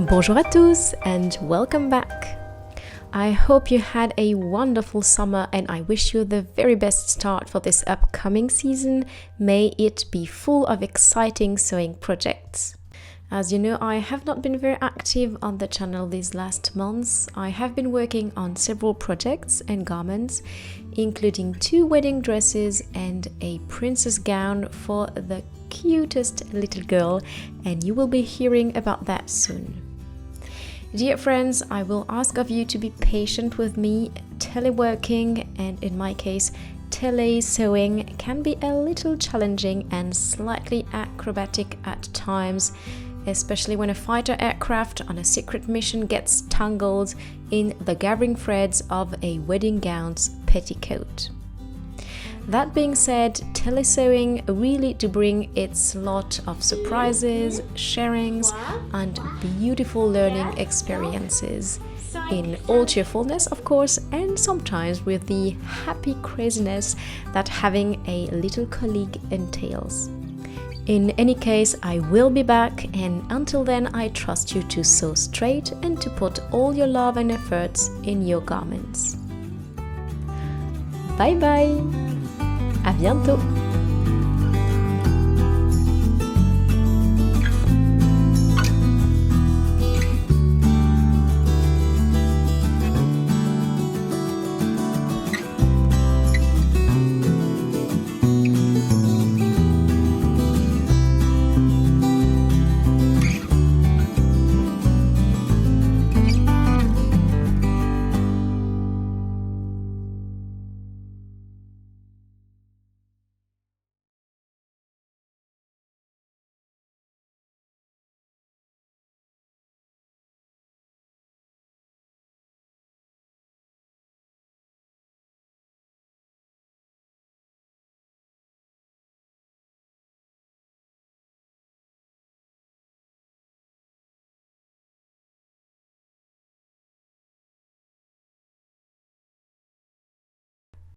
Bonjour à tous and welcome back. I hope you had a wonderful summer and I wish you the very best start for this upcoming season. May it be full of exciting sewing projects. As you know, I have not been very active on the channel these last months. I have been working on several projects and garments, including 2 wedding dresses and a princess gown for the cutest little girl, and you will be hearing about that soon. Dear friends, I will ask of you to be patient with me. Teleworking, and in my case, telesewing, can be a little challenging and slightly acrobatic at times, especially when a fighter aircraft on a secret mission gets tangled in the gathering threads of a wedding gown's petticoat. That being said, telesewing really do bring its lot of surprises, sharings, and beautiful learning experiences, in all cheerfulness of course, and sometimes with the happy craziness that having a little colleague entails. In any case, I will be back, and until then I trust you to sew straight and to put all your love and efforts in your garments. Bye bye! À bientôt!